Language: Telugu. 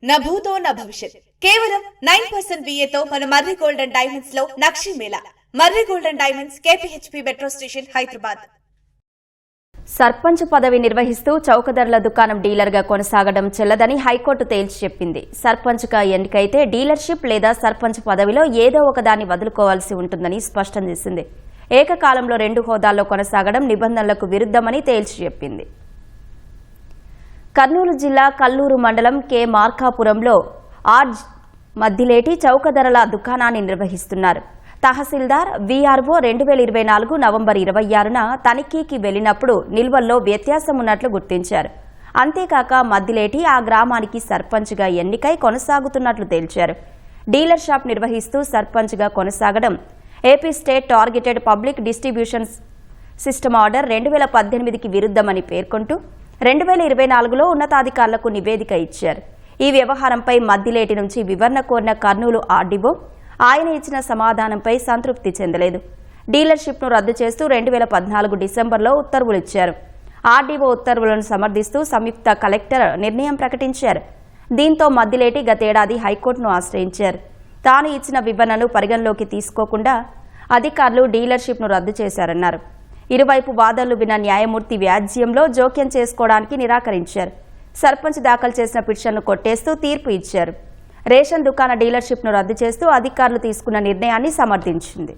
నా భూతో నా భవిష్యత్ కేవలం 9% VAతో మన మర్రి గోల్డెన్ డైమండ్స్ లో నక్షి మేళా. Marri golden diamonds, KPHP metro station, Hyderabad. Sarpanch పదవి నిర్వహిస్తూ చౌకధరల దుకాణం డీలర్గా కొనసాగడం చెల్లదని హైకోర్టు తేల్చి చెప్పింది. సర్పంచ్గా ఎన్నికైతే డీలర్షిప్ లేదా సర్పంచ్ పదవిలో ఏదో ఒకదాన్ని వదులుకోవాల్సి ఉంటుందని స్పష్టం చేసింది. ఏకకాలంలో 2 హోదాల్లో కొనసాగడం నిబంధనలకు విరుద్ధమని తేల్చి చెప్పింది. కర్నూలు జిల్లా కల్లూరు మండలం కె మార్కాపురంలో మద్దిలేటి చౌకధరల దుకాణాన్ని నిర్వహిస్తున్నారు. తహసీల్దార్ వీఆర్ఓ 2024 నవంబర్ 26న తనిఖీకి వెళ్లినప్పుడు నిల్వల్లో వ్యత్యాసం ఉన్నట్లు గుర్తించారు. అంతేకాక మద్దిలేటి ఆ గ్రామానికి సర్పంచ్గా ఎన్నికై కొనసాగుతున్నట్లు తేల్చారు. డీలర్ షాప్ నిర్వహిస్తూ సర్పంచ్గా కొనసాగడం AP state targeted public distribution system order 2018కి విరుద్ధమని పేర్కొంటూ 2024లో ఉన్నతాధికారులకు నివేదిక ఇచ్చారు. ఈ వ్యవహారంపై మద్దిలేటి నుంచి వివరణ కోరిన కర్నూలు ఆర్డీఓ ఆయన ఇచ్చిన సమాధానంపై సంతృప్తి చెందలేదు. డీలర్షిప్ను రద్దు చేస్తూ 2014 డిసెంబర్లో ఉత్తర్వులు ఇచ్చారు. ఆర్డీఓ ఉత్తర్వులను సమర్థిస్తూ సంయుక్త కలెక్టర్ నిర్ణయం ప్రకటించారు. దీంతో మద్దిలేటి గతేడాది హైకోర్టును ఆశ్రయించారు. తాను ఇచ్చిన వివరణను పరిగణలోకి తీసుకోకుండా అధికారులు డీలర్షిప్ను రద్దు చేశారన్నారు. ఇరువైపు వాదనలు విన్న న్యాయమూర్తి వ్యాజ్యంలో జోక్యం చేసుకోవడానికి నిరాకరించారు. సర్పంచ్ దాఖలు చేసిన పిటిషన్ను కొట్టేస్తూ తీర్పు ఇచ్చారు. రేషన్ దుకాణ డీలర్షిప్ను రద్దు చేస్తూ అధికారులు తీసుకున్న నిర్ణయాన్ని సమర్థించింది.